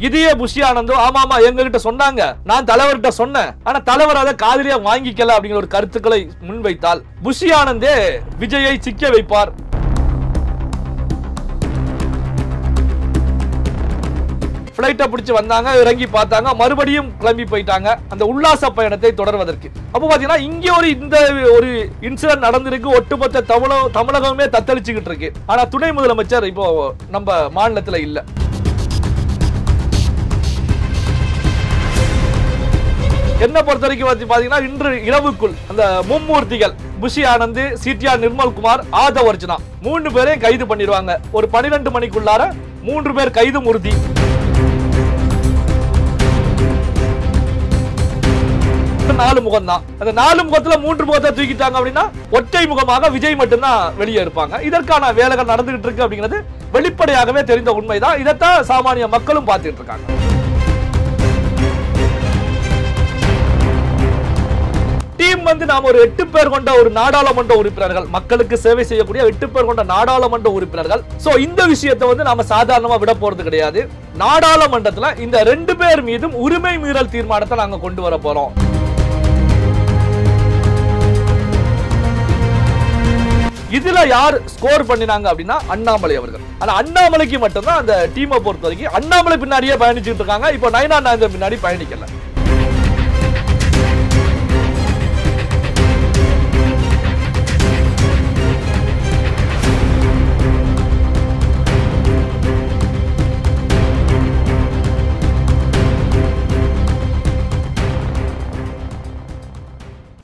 இதையே புஷி ஆனந்தோ ஆமாமா எங்ககிட்ட சொன்னாங்க, நான் தலைவர்கிட்ட சொன்னேன், ஆனா தலைவர் அதை காதுலயே வாங்கிக்கல அப்படிங்கிற ஒரு கருத்துக்களை முன்வைத்தால் புஷி ஆனந்தே விஜயை சிக்க வைப்பார். பிளைட்டை பிடிச்சு வந்தாங்க, இறங்கி பார்த்தாங்க, மறுபடியும் கிளம்பி போயிட்டாங்க அந்த உல்லாச பயணத்தை தொடர்வதற்கு. அப்போ பாத்தீங்கன்னா இங்க இந்த ஒரு இன்சிடென்ட் நடந்திருக்கு, ஒட்டுமொத்த தமிழகமே தத்தளிச்சுக்கிட்டு இருக்கு. ஆனா துணை முதலமைச்சர் இப்போ நம்ம மாநிலத்துல இல்ல. என்ன பொறுத்த வரைக்கும் பாத்தீங்கன்னா இன்று இரவுக்குள் அந்த மும்மூர்த்திகள் புஷி ஆனந்த், சிடிஆர் நிர்மல்குமார், ஆதவ் அர்ஜுனா 3 பேரையும் கைது பண்ணிடுவாங்க. ஒரு 12 மணிக்குள்ளார 3 பேர் கைது உறுதி. நாலு முகம் தான். அந்த 4 முகத்துல 3 முகத்தை தூக்கிட்டாங்க அப்படின்னா ஒற்றை முகமாக விஜய் மட்டும்தான் வெளியே இருப்பாங்க. இதற்கான வேலைகள் நடந்துகிட்டு இருக்கு அப்படிங்கிறது வெளிப்படையாகவே தெரிந்த உண்மைதான். இதைத்தான் சாமானிய மக்களும் பார்த்துட்டு இருக்காங்க. டீம் நாம ஒரு 8 பேர் கொண்ட ஒரு நாடாளுமன்ற உறுப்பினர்கள், மக்களுக்கு சேவை செய்யக்கூடிய 8 பேர் கொண்ட நாடாளுமன்ற உறுப்பினர்கள். சோ இந்த விஷயத்தை நாம சாதாரணமா விட போறது கிடையாது. நாடாளுமன்றத்துல இந்த 2 பேர் மீதும் உரிமை மீறல் தீர்மானத்தை நாங்க கொண்டு வர போறோம். இதுல யார் ஸ்கோர் பண்ணினாங்க அப்படின்னா அண்ணாமலை அவர்கள். ஆனா அண்ணாமலைக்கு மட்டும்தான் அந்த டீமை பொறுத்த வரைக்கும் அண்ணாமலை பின்னாடியே பயணிச்சுட்டு இருக்காங்க. இப்போ நயனா நாயந்தன் பின்னாடி பயணிக்கல.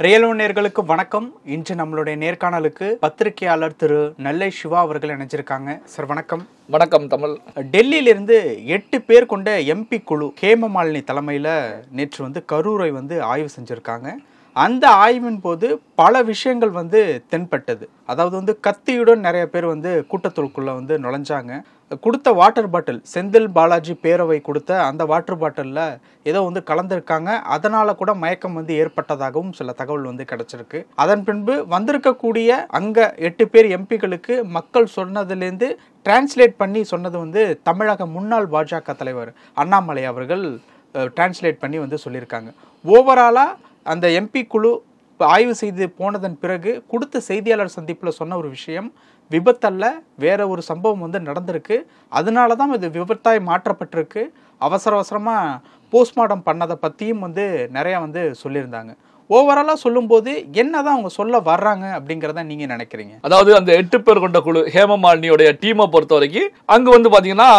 ரியல் ஒன் நேயர்களுக்கு வணக்கம். இன்று நம்மளுடைய நேர்காணலுக்கு பத்திரிகையாளர் திரு நெல்லை சிவா அவர்கள் இணைஞ்சிருக்காங்க. சார் வணக்கம். வணக்கம் தமிழ். டெல்லியிலிருந்து 8 பேர் கொண்ட எம்பி குழு ஹேமமாலினி தலைமையில் நேற்று கரூரை ஆய்வு செஞ்சுருக்காங்க. அந்த ஆய்வின் போது பல விஷயங்கள் தென்பட்டது. அதாவது கத்தியுடன் நிறைய பேர் கூட்டத்திற்குள்ள நுழைஞ்சாங்க. கொடுத்த வாட்டர் பாட்டில், செந்தில் பாலாஜி பேரவை கொடுத்த அந்த வாட்டர் பாட்டிலில் ஏதோ கலந்துருக்காங்க. அதனால கூட மயக்கம் ஏற்பட்டதாகவும் சில தகவல் கிடைச்சிருக்கு. அதன் பின்பு வந்திருக்கக்கூடிய அங்கே 8 பேர் எம்பிக்களுக்கு மக்கள் சொன்னதுலேருந்து டிரான்ஸ்லேட் பண்ணி சொன்னது தமிழக முன்னாள் பாஜக தலைவர் அண்ணாமலை அவர்கள் டிரான்ஸ்லேட் பண்ணி சொல்லியிருக்காங்க. ஓவராலாக அந்த எம்பி குழு ஆய்வு செய்து போனதன் பிறகு கொடுத்த செய்தியாளர் சந்திப்பில் சொன்ன ஒரு விஷயம் விபத்தல்ல, வேற ஒரு சம்பவம் நடந்திருக்கு. அதனால தான் இது விபத்தாய் மாற்றப்பட்டிருக்கு. அவசரமாக போஸ்ட்மார்ட்டம் பண்ணதை பற்றியும் நிறையா சொல்லியிருந்தாங்க. ஓவராலா சொல்லும்போது என்னதான் அவங்க சொல்ல வர்றாங்க அப்படிங்கறத நீங்க நினைக்கிறீங்க? அதாவது அந்த 8 பேர் கொண்ட குழு ஹேமமாலினியோட டீமை பொறுத்த வரைக்கும் அங்க பாத்தீங்கன்னா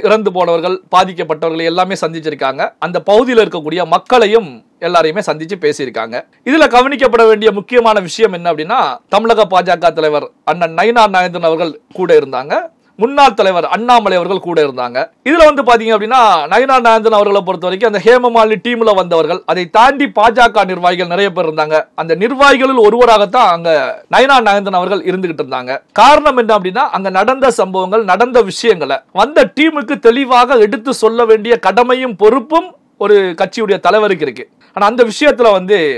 இறந்து போனவர்கள், பாதிக்கப்பட்டவர்கள் எல்லாமே சந்திச்சிருக்காங்க. அந்த பகுதியில் இருக்கக்கூடிய மக்களையும் எல்லாரையுமே சந்திச்சு பேசியிருக்காங்க. இதுல கவனிக்கப்பட வேண்டிய முக்கியமான விஷயம் என்ன அப்படின்னா, தமிழக பாஜக தலைவர் அண்ணன் நயினார் நாகேந்திரன் அவர்கள் கூட இருந்தாங்க. முன்னாள் தலைவர் அண்ணாமலை அவர்கள் கூட இருந்தாங்க. இதுல பாத்தீங்க அப்படின்னா நயினார் நாகேந்திரன் அவர்களை பொறுத்த வரைக்கும் அந்த ஹேமமாலினி டீம்ல வந்தவர்கள், அதை தாண்டி பாஜக நிர்வாகிகள் நிறைய பேர் இருந்தாங்க. அந்த நிர்வாகிகளில் ஒருவராகத்தான் அங்க நயினார் நாகேந்திரன் அவர்கள் இருந்துகிட்டு இருந்தாங்க. காரணம் என்ன அப்படின்னா, அங்க நடந்த சம்பவங்கள், நடந்த விஷயங்களை வந்த டீமுக்கு தெளிவாக எடுத்து சொல்ல வேண்டிய கடமையும் பொறுப்பும் ஒரு கட்சியுடைய தலைவருக்கு இருக்கு. ஆனா அந்த விஷயத்துல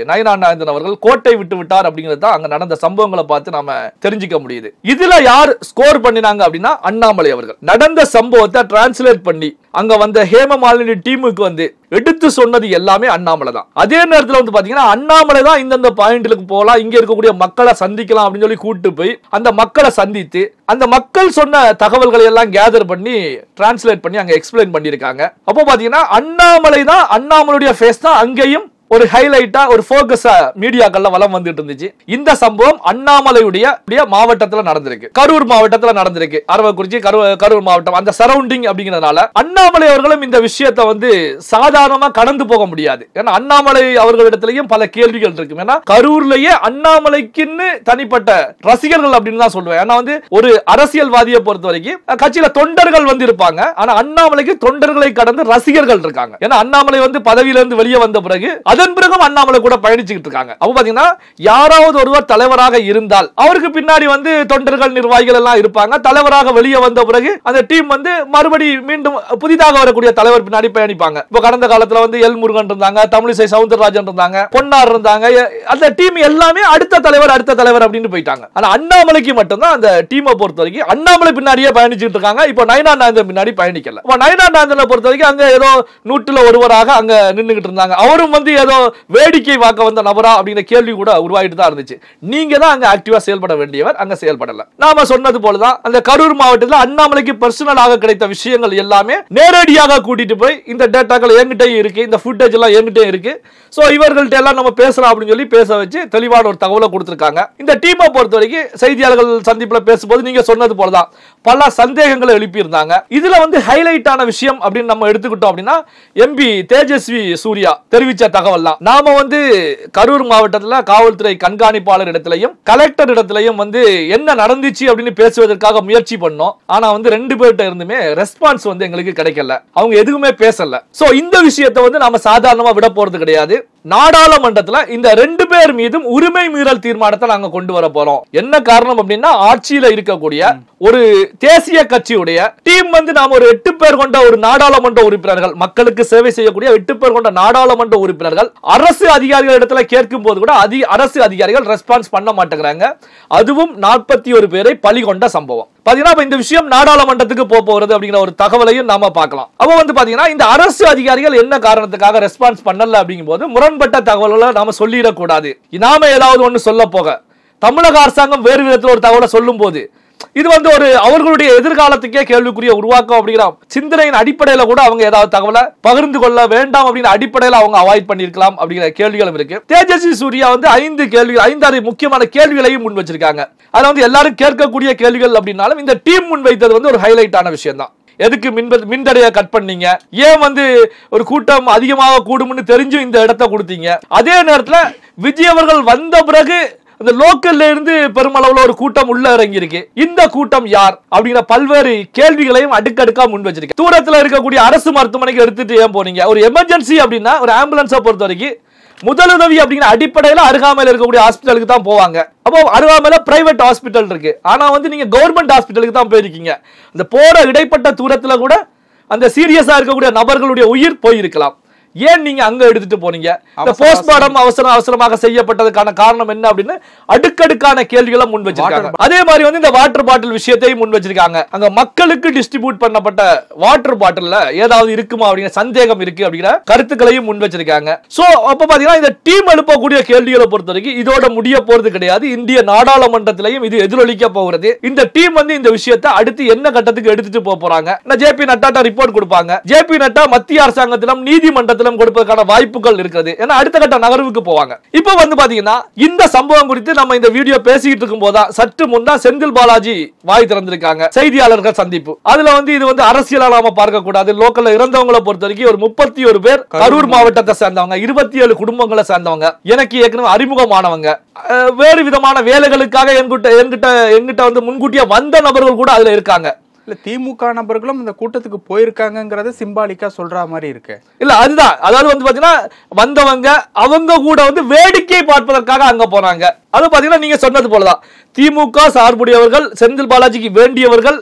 நயினார் நாகேந்திரன் அவர்கள் கோட்டை விட்டு விட்டார் அப்படிங்கிறது தான் அங்க நடந்த சம்பவங்களை பார்த்து நாம தெரிஞ்சுக்க முடியுது. இதுல யார் ஸ்கோர் பண்ணினாங்க அப்படின்னா அண்ணாமலை அவர்கள். நடந்த சம்பவத்தை டிரான்ஸ்லேட் பண்ணி அங்க வந்த ஹேமமாலினி டீமுக்கு எடுத்து சொன்னது எல்லாமே அண்ணாமலை தான். அதே நேரத்தில் பாத்தீங்கன்னா அண்ணாமலை தான் இந்தந்த பாயிண்ட்லுக்கு போகலாம், இங்க இருக்கக்கூடிய மக்களை சந்திக்கலாம் அப்படின்னு சொல்லி கூட்டு போய் அந்த மக்களை சந்தித்து அந்த மக்கள் சொன்ன தகவல்களை எல்லாம் கேதர் பண்ணி டிரான்ஸ்லேட் பண்ணி அங்க எக்ஸ்பிளைன் பண்ணிருக்காங்க. அப்போ பாத்தீங்கன்னா அண்ணாமலை தான், அண்ணாமலையுடைய ஃபேஸ் தான் அங்கேயும் ஒரு ஹைலைட்டா ஒரு ஃபோக்கஸா மீடியாக்கள்ல வலம் வந்துட்டு இருந்துச்சு. இந்த சம்பவம் அண்ணாமலையுடைய மாவட்டத்துல நடந்திருக்கு, கரூர் மாவட்டத்துல நடந்திருக்கு. அரவக்குறிச்சி, கரூர் மாவட்டம் அந்த சரௌண்டிங் அப்படிங்கிறதுனால அண்ணாமலை அவர்களும் இந்த விஷயத்தை சாதாரணமா கடந்து போக முடியாது. ஏன்னா அண்ணாமலை அவர்களிடத்திலையும் பல கேள்விகள் இருக்கு. ஏன்னா கரூர்லயே அண்ணாமலைக்குன்னு தனிப்பட்ட ரசிகர்கள் அப்படின்னு தான் சொல்லுவேன். ஏன்னா ஒரு அரசியல்வாதியை பொறுத்த வரைக்கும் கட்சியில தொண்டர்கள் இருப்பாங்க. ஆனா அண்ணாமலைக்கு தொண்டர்களை கடந்து ரசிகர்கள் இருக்காங்க. ஏன்னா அண்ணாமலை பதவியிலிருந்து வெளியே வந்த பிறகு அதன் பிறகும் அண்ணாமலை கூட பயணிச்சுக்கிட்டு இருக்காங்க. அப்ப பாத்தீங்கன்னா யாராவது ஒருவர் தலைவராக இருந்தால் அவருக்கு பின்னாடி வந்து தொண்டர்கள் நிர்வாகிகள் எல்லாம் இருப்பாங்க. தலைவராக வெளியே வந்த பிறகு அந்த டீம் வந்து மறுபடி மீண்டும் புதிதாக வரக்கூடிய தலைவர் பின்னாடி பயணிப்பாங்க. இப்போ கடந்த காலத்துல வந்து எல் முருகன் இருந்தாங்க, தமிழிசை சவுந்தரராஜன் இருந்தாங்க, பொன்னார் இருந்தாங்க. அந்த டீம் எல்லாமே அடுத்த தலைவர் அப்படின்னு போயிட்டாங்க. ஆனா அண்ணாமலைக்கு மட்டும்தான் அந்த டீமை பொறுத்த வரைக்கும் அண்ணாமலை பின்னாடியே பயணிச்சுட்டு இருக்காங்க. இப்போ நயனா நாகேந்திரன் பின்னாடி பயணிக்கல. இப்போ நயனா நாகேந்திரனை பொறுத்த வரைக்கும் அங்க ஏதோ 100ல் ஒருவராக அங்க நின்னுகிட்டு இருந்தாங்க. அவரும் வந்து ஏதோ வேடிக்கை பார்க்க வந்த நபரா அப்படிங்கிற கேள்வி கூட உருவாயிட்டு தான் இருந்துச்சு. நீங்க தான் அங்க ஆக்டிவா செயல்பட வேண்டியவர், அங்க செயல்படல. நாம சொன்னது போலதான் அந்த கரூர் மாவட்டத்தில் அண்ணாமலைக்கு பர்சனலாக கிடைத்த விஷயங்கள் எல்லாமே நேரடியாக கூட்டிட்டு போய் இந்த டேட்டாக்கள் என்கிட்ட இருக்கு, இந்த ஃபுட்டேஜ் எல்லாம் என்கிட்ட இருக்கு, சோ இவர்கள்ட்ட எல்லாம் நம்ம பேசலாம் அப்படின்னு சொல்லி பேச வச்சு தெளிவான ஒரு தகவலை கொடுத்திருக்காங்க. இந்த டீமை பொறுத்த வரைக்கும் செய்தியாளர்கள் சந்திப்புல பேசும்போது நீங்க சொன்னது போலதான் பல சந்தேகங்களை எழுப்பி இருந்தாங்க. இதுல வந்து ஹைலைட் ஆன விஷயம் அப்படின்னு நம்ம எடுத்துக்கிட்டோம் அப்படின்னா எம்பி தேஜஸ்வி சூர்யா தெரிவிச்ச தகவல் தான். நாம வந்து கரூர் மாவட்டத்தில் காவல்துறை கண்காணிப்பாளர் இடத்திலையும் கலெக்டர் இடத்திலையும் வந்து என்ன நடந்துச்சு அப்படின்னு பேசுவதற்காக முயற்சி பண்ணோம். ஆனா வந்து 2 பேர்கிட்ட இருந்துமே ரெஸ்பான்ஸ் வந்து எங்களுக்கு கிடைக்கல. அவங்க எதுவுமே பேசல. சோ இந்த விஷயத்தை வந்து நாம சாதாரணமா விட போறது கிடையாது. நாடாளுமன்றத்துல இந்த 2 பேர் மீதும் உரிமை மீறல் தீர்மானத்தை நாங்க கொண்டு வர போறோம். என்ன காரணம் அப்படின்னா ஆட்சியில இருக்கக்கூடிய ஒரு தேசிய கட்சியுடைய டீம் வந்து நாம ஒரு 8 பேர் கொண்ட ஒரு நாடாளுமன்ற உறுப்பினர்கள், மக்களுக்கு சேவை செய்யக்கூடிய 8 பேர் கொண்ட நாடாளுமன்ற உறுப்பினர்கள் அரசு அதிகாரிகள் இடத்துல கேட்கும் போது கூட அரசு அதிகாரிகள் ரெஸ்பான்ஸ் பண்ண மாட்டேங்கிறாங்க. அதுவும் 41 பேரை பலி கொண்ட சம்பவம். பாத்தீங்கன்னா இந்த விஷயம் நாடாளுமன்றத்துக்கு போறது அப்படிங்கிற ஒரு தகவலையும் நாம பார்க்கலாம். அப்ப வந்து பாத்தீங்கன்னா இந்த அரசு அதிகாரிகள் என்ன காரணத்துக்காக ரெஸ்பான்ஸ் பண்ணல அப்படிங்கும் போது முரண்பட்ட தகவல்களை நாம சொல்லிடக்கூடாது. நாம ஏதாவது ஒண்ணு சொல்ல போக தமிழக அரசாங்கம் வேறு விதத்தில் ஒரு தகவலை சொல்லும் போது இது வந்து ஒரு அவர்களுடைய எதிர்காலத்துக்கே கேள்விக்குரிய உருவாக்கம் அப்படிங்கிற சிந்தனையின் அடிப்படையில கூட அவங்க ஏதாவது தகவலை பகிர்ந்து கொள்ள வேண்டாம் அப்படிங்கிற அடிப்படையில் அவங்க அவாய்ட் பண்ணிருக்கலாம் அப்படிங்கிற கேள்விகளும் இருக்கு. தேஜஸ்வி சூர்யா வந்து 5 முக்கியமான கேள்விகளையும் முன் வச்சிருக்காங்க. அதுல வந்து எல்லாரும் கேட்கக்கூடிய கேள்விகள் அப்படின்னாலும் இந்த டீம் முன் வைத்தது வந்து ஒரு ஹைலைட் ஆன விஷயம் தான். எதுக்கு மின்தடையை கட் பண்ணீங்க, ஏன் வந்து ஒரு கூட்டம் அதிகமாக கூடும்னு தெரிஞ்சும் இந்த இடத்தை கொடுத்தீங்க, அதே நேரத்தில் விஜய் அவர்கள் வந்த பிறகு அந்த லோக்கல்ல இருந்து பெருமளவுல ஒரு கூட்டம் உள்ள இறங்கி இருக்கு, இந்த கூட்டம் யார் அப்படிங்கிற பல்வேறு கேள்விகளையும் அடுக்கடுக்கா முன் வச்சிருக்கேன். தூரத்துல இருக்கக்கூடிய அரசு மருத்துவமனைக்கு எடுத்துட்டு ஏன் போனீங்க, ஒரு எமர்ஜென்சி அப்படின்னா ஒரு ஆம்புலன்ஸை பொறுத்த வரைக்கும் முதலுதவி அப்படிங்கிற அடிப்படையில் அருகாமையில் இருக்கக்கூடிய ஹாஸ்பிட்டலுக்கு தான் போவாங்க. அப்போ அருகாமையில் பிரைவேட் ஹாஸ்பிட்டல் இருக்கு. ஆனா வந்து நீங்க கவர்மெண்ட் ஹாஸ்பிட்டலுக்கு தான் போயிருக்கீங்க. அந்த போற இடைப்பட்ட தூரத்துல கூட அந்த சீரியஸா இருக்கக்கூடிய நபர்களுடைய உயிர் போயிருக்கலாம். ஏன் நீங்க அங்க எடுத்துட்டு போனீங்க? இந்த போஸ்ட்மார்டம் அவசரமாக செய்யப்பட்டதுக்கான காரணம் என்ன அப்படின்னு அடுக்கடுக்கான கேள்விகளை முன் வச்சிருக்காங்க. அதே மாதிரி வந்து இந்த வாட்டர் பாட்டில் விஷயத்தையும் முன் வச்சிருக்காங்க. அங்க மக்களுக்கு டிஸ்ட்ரிபியூட் பண்ணப்பட்ட வாட்டர் பாட்டில்ல ஏதாவது இருக்குமா அப்படிங்கிற சந்தேகம் இருக்கு அப்படிங்கிற கருத்துக்களையும் முன் வச்சிருக்காங்க. சோ அப்ப பாத்தீங்கன்னா இந்த டீம் எழுப்பக்கூடிய கேள்விகளை பொறுத்த வரைக்கும் இதோட முடிய போறது கிடையாது. இந்திய நாடாளுமன்றத்திலையும் இது எதிரொலிக்க போகிறது. இந்த டீம் வந்து இந்த விஷயத்தை அடுத்து என்ன கட்டத்துக்கு எடுத்துட்டு போறாங்க, ஜேபி நட்டா ரிப்போர்ட் கொடுப்பாங்க. ஜேபி நட்டா மத்திய அரசாங்கத்திலும் நீதிமன்றத்திலும் கொடுப்பதற்கான வாய்ப்புகள் இருக்குது. ஏன்னா அடுத்த கட்ட நகர்வுக்கு போவாங்க. இப்போ வந்து பாத்தீங்கன்னா இந்த சம்பவம் குறித்து நம்ம இந்த வீடியோ பேசிட்டு இருக்கும் போது சற்று முன் செந்தில் பாலாஜி வாய் திறந்திருக்காங்க. செய்தியாளர்கள் சந்திப்பு. அதுல வந்து இது வந்து அரசியலா நாம பார்க்க கூடாது. லோக்கல்ல இருந்தவங்களை பொறுத்த வரைக்கும் ஒரு 31 பேர் கரூர் மாவட்டத்தை சேர்ந்தவங்க, 27 குடும்பங்களை சேர்ந்தவங்க, எனக்கு ஏற்கனவே அறிமுகமானவங்க, வேறு விதமான வேலைகளுக்காக என்கிட்ட வந்து முன்கூட்டியே வந்த நபர்கள் கூட அதுல இருக்காங்க. இல்ல திமுக நபர்களும் இந்த கூட்டத்துக்கு போயிருக்காங்கங்கறத சிம்பாலிக்கா சொல்ற மாதிரி இருக்கு. இல்ல அதுதான், அதாவது வந்து பாத்தீங்கன்னா வந்தவங்க அவங்க கூட வந்து வேடிக்கை பார்ப்பதற்காக அங்க போறாங்க. அது பாத்தீங்கன்னா நீங்க சொன்னது போலதான் திமுக சார்புடையவர்கள், செந்தில் பாலாஜிக்கு வேண்டியவர்கள்,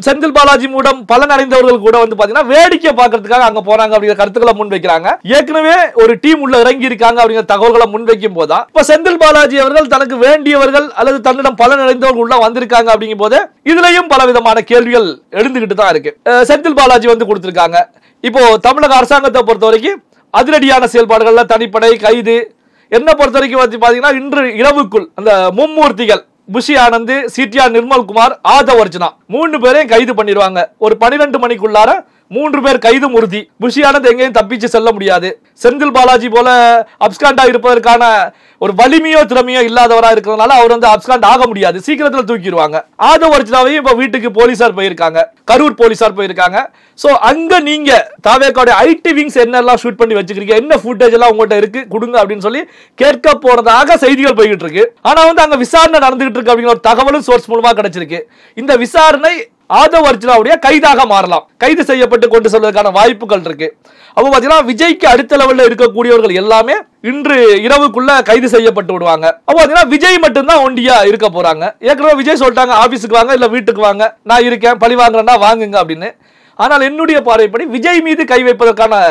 செந்தில் பாலாஜி மூலம் பலன் அடைந்தவர்கள் கூட வந்து பாத்தீங்கன்னா வேடிக்கை பார்க்கறதுக்காக அங்க போறாங்க அப்படிங்கிற கருத்துக்களை முன்வைக்கிறாங்க. ஏற்கனவே ஒரு டீம் உள்ள இறங்கி இருக்காங்க அப்படிங்கிற தகவல்களை முன்வைக்கும் போதா இப்ப செந்தில் பாலாஜி அவர்கள் தனக்கு வேண்டியவர்கள் அல்லது தன்னிடம் பலன் அடைந்தவர்கள் உள்ள வந்திருக்காங்க அப்படிங்கும் போது இதுலயும் பலவிதமான கேள்விகள் எழுந்துகிட்டு தான் இருக்கு. செந்தில் பாலாஜி வந்து கொடுத்திருக்காங்க. இப்போ தமிழக அரசாங்கத்தை பொறுத்த வரைக்கும் அதிரடியான செயல்பாடுகள்ல தனிப்படை கைது என்ன பொறுத்த வரைக்கும் பாத்தீங்கன்னா இன்று இரவுக்குள் அந்த மும்மூர்த்திகள் புஷி ஆனந்த், சிடிஆர் நிர்மல்குமார், ஆதவ் அர்ஜுனா 3 பேரையும் கைது பண்ணிடுவாங்க. ஒரு 12 மணிக்குள்ளார 3 பேர் கைது உறுதி. புஷி ஆனந்த் எங்கேயும் தப்பிச்சு செல்ல முடியாது. செந்தில் பாலாஜி போல அப்ஸ்காண்டா இருப்பதற்கான ஒரு வலிமையோ திறமையோ இல்லாதவரா இருக்கிறதுனால அவர் வந்து அப்ஸ்காண்ட் ஆக முடியாது, சீக்கிரத்தில் தூக்கிடுவாங்க. ஆதவ் அர்ஜுனாவையும் இப்ப வீட்டுக்கு போலீசார் போயிருக்காங்க, கரூர் போலீசார் போயிருக்காங்க. சோ அங்க நீங்க தாவேக்காவுடைய ஐடி விங்ஸ் என்னெல்லாம் ஷூட் பண்ணி வச்சுக்கிறீங்க, என்ன ஃபுட்டேஜ் எல்லாம் உங்கள்கிட்ட இருக்கு கொடுங்க அப்படின்னு சொல்லி கேட்க போறதாக செய்திகள் போய்கிட்டு இருக்கு. ஆனா வந்து அங்க விசாரணை நடந்துகிட்டு இருக்கு அப்படிங்கிற ஒரு தகவலும் சோர்ஸ் மூலமா கிடைச்சிருக்கு. இந்த விசாரணை ஆதவ் அர்ஜுனாவுடைய கைதாக மாறலாம், கைது செய்யப்பட்டு கொண்டு செல்வதற்கான வாய்ப்புகள் இருக்கு. அப்போ பாத்தீங்கன்னா விஜய்க்கு அடுத்த லெவல்ல இருக்கக்கூடியவர்கள் எல்லாமே இன்று இரவுக்குள்ள கைது செய்யப்பட்டு விடுவாங்க. அப்போ பாத்தீங்கன்னா விஜய் மட்டும்தான் ஒண்டியா இருக்க போறாங்க. ஏற்கனவே விஜய் சொல்லிட்டாங்க, ஆபீஸுக்கு வாங்க இல்ல வீட்டுக்கு வாங்க, நான் இருக்கேன், பழி வாங்குறேன்னா வாங்குங்க அப்படின்னு. ஆனால் என்னுடைய பார்வைப்படி விஜய் மீது கை வைப்பதற்கான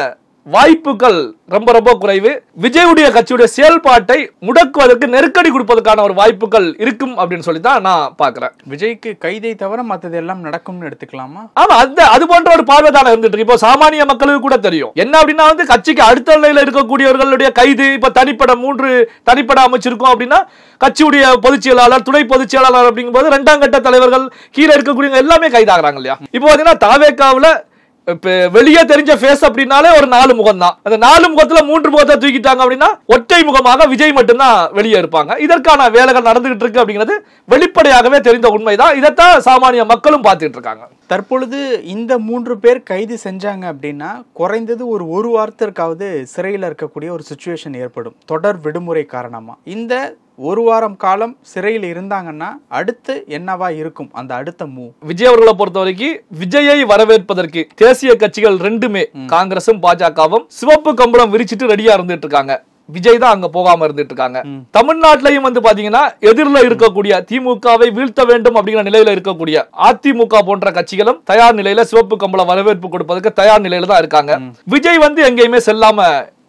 வாய்ப்புகள் ரொம்ப ரொம்ப குறைவு. விஜயுடைய கட்சியுடைய செயல்பாட்டை முடக்குவதற்கு நெருக்கடி கொடுப்பதற்கான ஒரு வாய்ப்புகள் இருக்கும் அப்படின்னு சொல்லி தான் நான் பாக்குறேன். விஜய்க்கு கைதை தவிர மற்றது எல்லாம் நடக்கும்னு எடுத்துக்கலாமா? ஆமா, அது போன்ற ஒரு பார்வை தானே இருந்துட்டு இருக்கு. இப்போ சாமானிய மக்களுக்கு கூட தெரியும் என்ன அப்படின்னா வந்து கட்சிக்கு அடுத்த நிலையில இருக்கக்கூடியவர்களுடைய கைது, இப்ப தனிப்பட 3 தனிப்பட அமைச்சிருக்கோம் அப்படின்னா கட்சியுடைய பொதுச் செயலாளர், துணை பொதுச் செயலாளர் அப்படிங்கும் போது 2ஆம் கட்ட தலைவர்கள் கீழே இருக்கக்கூடிய எல்லாமே கைதாகிறாங்க இல்லையா? இப்போ பாத்தீங்கன்னா தாவேக்காவுல வெளியே தெரிஞ்ச ஃபேஸ் அப்படின்னாலே ஒரு 4 முகம் தான். அந்த 4 முகத்துல 3 முகத்தை தூக்கிட்டாங்க அப்படின்னா ஒற்றை முகமாக விஜய் மட்டும்தான் வெளியே இருப்பாங்க. இதற்கான வேலைகள் நடந்துகிட்டு இருக்கு அப்படிங்கிறது வெளிப்படையாகவே தெரிந்த உண்மைதான். இதைத்தான் சாமானிய மக்களும் பார்த்துட்டு இருக்காங்க. தற்பொழுது இந்த 3 பேர் கைது செஞ்சாங்க அப்படின்னா குறைந்தது ஒரு வாரத்திற்காவது சிறையில் இருக்கக்கூடிய ஒரு சிச்சுவேஷன் ஏற்படும், தொடர் விடுமுறை காரணமா. இந்த 1 வாரம் காலம் சிறையில் இருந்தாங்கன்னா அடுத்து என்னவா இருக்கும் அந்த அடுத்த மூவ்? விஜய் அவர்களை பொறுத்த வரைக்கும் விஜயை வரவேற்பதற்கு தேசிய கட்சிகள் 2மே காங்கிரசும் பாஜகவும் சிவப்பு கம்பளம் விரிச்சிட்டு ரெடியா இருந்துட்டு இருக்காங்க. விஜய் தான் அங்க போகாம இருந்துட்டு இருக்காங்க. தமிழ்நாட்டிலையும் வந்து பாத்தீங்கன்னா எதிரில் இருக்கக்கூடிய திமுகவை வீழ்த்த வேண்டும் அப்படிங்கிற நிலையில இருக்கக்கூடிய அதிமுக போன்ற கட்சிகளும் தயார் நிலையில சிவப்பு கம்பள வரவேற்பு கொடுப்பதற்கு தயார் நிலையில தான் இருக்காங்க. விஜய் வந்து எங்கேயுமே செல்லாம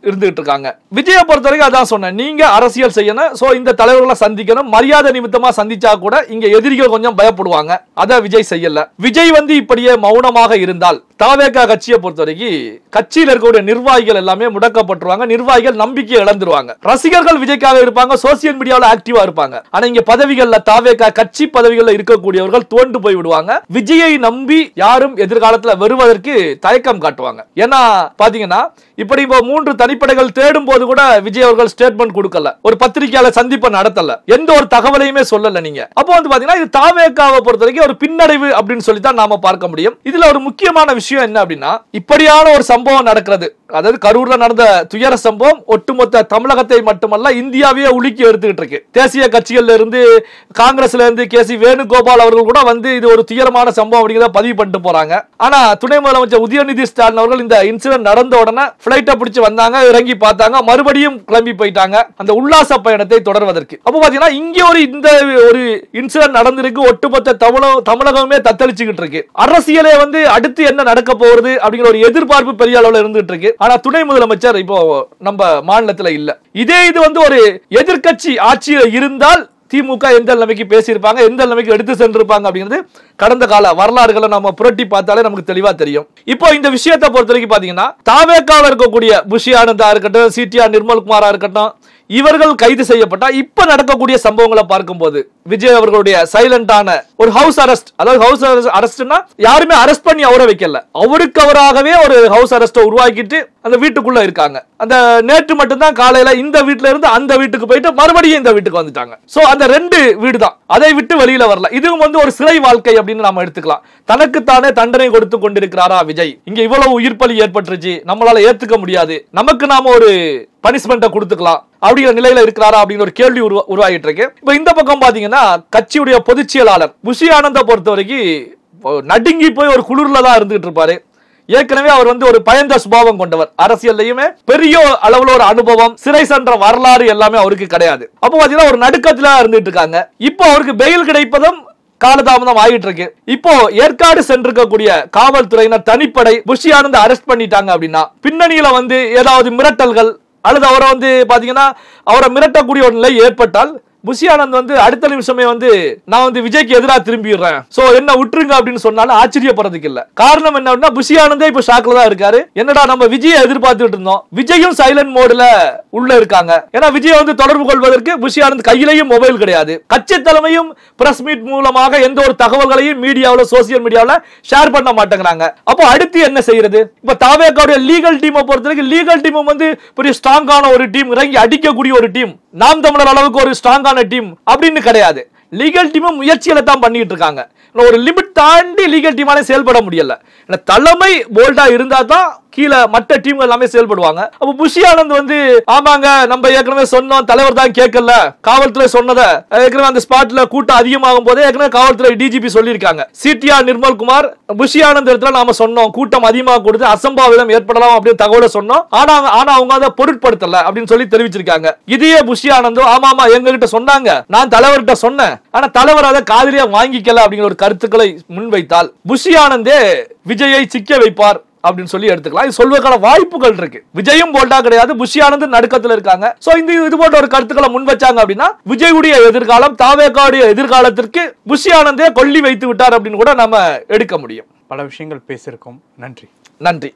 இருந்துட்டு இருக்காங்க. விஜயை பொறுத்த வரைக்கும் அதான் சொன்னேன், நீங்க அரசியல் செய்யணும், சோ இந்த தலைவர்களை சந்திக்கணும், மரியாதை நிமித்தமா சந்திச்சா கூட இங்க எதிரிகள் கொஞ்சம் பயப்படுவாங்க. அத விஜய் செய்யல. விஜய் வந்து இப்படியே மௌனமாக இருந்தால் தாவேகா கட்சியை பொறுத்த வரைக்கும் கட்சியில் இருக்கக்கூடிய நிர்வாகிகள் எல்லாமே முடக்கப்பட்டுருவாங்க, நிர்வாகிகள் நம்பிக்கை இழந்துருவாங்க. ரசிகர்கள் விஜய்க்காக இருப்பாங்க, சோசியல் மீடியாவில் ஆக்டிவா இருப்பாங்க. ஆனா இங்க பதவிகள்ல தாவேகா கட்சி பதவிகள்ல இருக்கக்கூடியவர்கள் தோண்டு போய் விடுவாங்க. விஜயை நம்பி யாரும் எதிர்காலத்துல வருவதற்கு தயக்கம் காட்டுவாங்க. ஏன்னா பாத்தீங்கன்னா இப்படி 3 தனிப்படைகள் தேடும் போது கூட விஜய் அவர்கள் ஸ்டேட்மெண்ட் கொடுக்கல, ஒரு பத்திரிகையாளர் சந்திப்பை நடத்தல, எந்த ஒரு தகவலையுமே சொல்லல. நீங்க அப்போ வந்து பாத்தீங்கன்னா இது தாவேகாவை பொறுத்த வரைக்கும் ஒரு பின்னடைவு அப்படின்னு சொல்லி தான் நாம பார்க்க முடியும். இதுல ஒரு முக்கியமான விஷயம் என்ன அப்படின்னா இப்படியான ஒரு சம்பவம் நடக்கிறது, அதாவது கரூர்ல நடந்த துயர சம்பவம் ஒட்டுமொத்த தமிழகத்தை மட்டுமல்ல இந்தியாவையே உலுக்கி எடுத்துக்கிட்டு இருக்கு. தேசிய கட்சிகள்ல இருந்து காங்கிரஸ்ல இருந்து கேசி வேணுகோபால் அவர்கள் கூட வந்து இது ஒரு துயரமான சம்பவம் அப்படிங்கிறத பதிவு பண்ணிட்டு போறாங்க. ஆனா துணை முதலமைச்சர் உதயநிதி ஸ்டாலின் அவர்கள் இந்த இன்சிடென்ட் நடந்த உடனே பிளைட்டை பிடிச்சு வந்தாங்க, இறங்கி பார்த்தாங்க, மறுபடியும் கிளம்பி போயிட்டாங்க அந்த உல்லாச பயணத்தை தொடர்வதற்கு. அப்போ பாத்தீங்கன்னா இங்க இந்த ஒரு இன்சிடென்ட் நடந்திருக்கு, ஒட்டுமொத்த தமிழகமே தத்தளிச்சுக்கிட்டு இருக்கு. அரசியலே வந்து அடுத்து என்ன நடக்க போறது அப்படிங்கிற ஒரு எதிர்பார்ப்பு பெரிய அளவுல இருந்துட்டு இருக்கு. ஆனா துணை முதலமைச்சர் இப்போ நம்ம மாநிலத்துல இல்ல. இது வந்து ஒரு எதிர்க்கட்சி ஆட்சியில் இருந்தால் திமுக எந்த நிலைமைக்கு பேசியிருப்பாங்க, எந்த நிலைமைக்கு எடுத்து சென்றிருப்பாங்க அப்படிங்கிறது கடந்த கால வரலாறுகளை நம்ம புரட்டி பார்த்தாலே நமக்கு தெளிவா தெரியும். இப்போ இந்த விஷயத்தை பொறுத்த வரைக்கும் பாத்தீங்கன்னா தாவேக்கால இருக்கக்கூடிய புஷி ஆனந்தா இருக்கட்டும், சிடிஆர் நிர்மல்குமாரா இருக்கட்டும், இவர்கள் கைது செய்யப்பட்டா இப்ப நடக்கக்கூடிய சம்பவங்களை பார்க்கும்போது விஜய் அவர்களுடைய சைலண்டான ஒரு ஹவுஸ் அரெஸ்ட், அதாவது ஹவுஸ் அரெஸ்ட்னா யாருமே அரெஸ்ட் பண்ணி அவரை வைக்கல, அவருக்கு அவராகவே ஒரு ஹவுஸ் அரெஸ்ட் உருவாக்கிட்டு அந்த வீட்டுக்குள்ள இருக்காங்க. அந்த நேற்று மட்டும்தான் காலையில இந்த வீட்டுல இருந்து அந்த வீட்டுக்கு போயிட்டு மறுபடியும் இந்த வீட்டுக்கு வந்துட்டாங்க. சோ அந்த 2 வீடு தான், அதை விட்டு வெளியில வரல. இதுவும் வந்து ஒரு சிறை வாழ்க்கை அப்படின்னு நாம எடுத்துக்கலாம். தனக்குத்தானே தண்டனை கொடுத்து கொண்டிருக்கிறாரா விஜய்? இங்க இவ்வளவு உயிர்ப்பலி ஏற்பட்டுருச்சு, நம்மளால ஏத்துக்க முடியாது, நமக்கு நாம ஒரு பனிஷ்மெண்ட்டை கொடுத்துக்கலாம் அப்படிங்கிற நிலையில இருக்கிறாரா அப்படிங்கிற ஒரு கேள்வி உருவாகிட்டு இருக்கு. இப்ப இந்த பக்கம் பாத்தீங்கன்னா கட்சியுடைய பொதுச் செயலாளர் புஷி ஆனந்த பொறுத்த வரைக்கும் நடுங்கி போய் ஒரு குளிர்ல தான் இருந்துட்டு இருப்பாரு. ஏற்கனவே அவர் வந்து ஒரு பயந்த சுபாவம் கொண்டவர், அரசியல்லையுமே பெரிய அளவுல ஒரு அனுபவம், சிறை சென்ற வரலாறு எல்லாமே அவருக்கு கிடையாது. அப்போ பாத்தீங்கன்னா ஒரு நடுக்கத்துல இருந்துட்டு இருக்காங்க. இப்போ அவருக்கு பெயில் கிடைப்பதும் காலதாமதம் ஆகிட்டு இருக்கு. இப்போ ஏற்காடு சென்றிருக்கக்கூடிய காவல்துறையினர் தனிப்படை புஷி ஆனந்த அரெஸ்ட் பண்ணிட்டாங்க அப்படின்னா பின்னணியில வந்து ஏதாவது மிரட்டல்கள் அல்லது அவரை வந்து பாத்தீங்கன்னா அவரை மிரட்டக்கூடிய ஒரு நிலை ஏற்பட்டால் புஷி ஆனந்த் வந்து அடுத்த நிமிஷமே வந்து நான் வந்து விஜய்க்கு எதிராக திரும்பிடுறேன், சோ என்ன விட்டுருங்க அப்படின்னு சொன்னாலும் ஆச்சரியப்படுறதுக்கு இல்ல. காரணம் என்ன அப்படின்னா புஷி ஆனந்தே இப்ப ஷாக்ல தான் இருக்காரு. என்னடா நம்ம விஜயை எதிர்பார்த்துட்டு இருந்தோம், விஜயும் சைலண்ட் மோட்ல உள்ள இருக்காங்க. ஏன்னா விஜய் வந்து தொடர்பு கொள்வதற்கு புஷி ஆனந்த் கையிலையும் மொபைல் கிடையாது. கட்சி தலைமையும் பிரஸ் மீட் மூலமாக எந்த ஒரு தகவல்களையும் மீடியாவில் சோசியல் மீடியாவில் ஷேர் பண்ண மாட்டேங்கிறாங்க. அப்போ அடுத்து என்ன செய்யறது? இப்ப தாவேகாவுடைய லீகல் டீமை பொறுத்த வரைக்கும் லீகல் டீம் வந்து பெரிய ஸ்ட்ராங்கான ஒரு டீம், இறங்கி அடிக்கக்கூடிய ஒரு டீம், நாம் தமிழர் அளவுக்கு ஒரு ஸ்ட்ராங்கான டீம் அப்படின்னு கிடையாது. லீகல் டீம் முயற்சிகளை தான் பண்ணிட்டு இருக்காங்க. ஒரு லிமிட் தாண்டி லீகல் டீமால செயல்பட முடியல. தலைமை போல்டா இருந்தா தான் கீழே மற்ற டீம்கள் எல்லாமே செயல்படுவாங்க. அப்ப புஷி ஆனந்த் வந்து ஆமாங்க நம்ம ஏற்கனவே சொன்னோம், தலைவர் தான் கேட்கல, காவல்துறை சொன்னதை ஏற்கனவே அந்த ஸ்பாட்ல கூட்டம் அதிகமாகும் போதே ஏற்கனவே காவல்துறை டிஜிபி சொல்லியிருக்காங்க, சிடிஆர் நிர்மல்குமார் புஷி ஆனந்த் இடத்துல நாம சொன்னோம் கூட்டம் அதிகமாக கொடுத்து அசம்பாவிதம் ஏற்படலாம் அப்படின்னு தகவலை சொன்னோம், ஆனா அவங்க அதை பொருட்படுத்தல அப்படின்னு சொல்லி தெரிவிச்சிருக்காங்க. இதையே புஷி ஆனந்தும் ஆமா எங்ககிட்ட சொன்னாங்க, நான் தலைவர்கிட்ட சொன்னேன், ஆனா தலைவர் அதை காதலியா வாங்கிக்கல அப்படிங்கிற ஒரு கருத்துக்களை முன்வைத்தால் புஷி ஆனந்தே விஜயை சிக்க வைப்பார் அப்படின்னு சொல்லி எடுத்துக்கலாம். இது சொல்வதற்கான வாய்ப்புகள் இருக்கு. விஜயும் போல்டா கிடையாது, புஷி ஆனந்த் நடுக்கத்துல இருக்காங்க. சோ இது போன்ற ஒரு கருத்துக்களை முன் வச்சாங்க அப்படின்னா விஜயுடைய எதிர்காலம், தாவேகாவுடைய எதிர்காலத்திற்கு புஷி ஆனந்தே கொல்லி வைத்து விட்டார் அப்படின்னு கூட நாம எடுக்க முடியும். பல விஷயங்கள் பேசியிருக்கோம். நன்றி. நன்றி.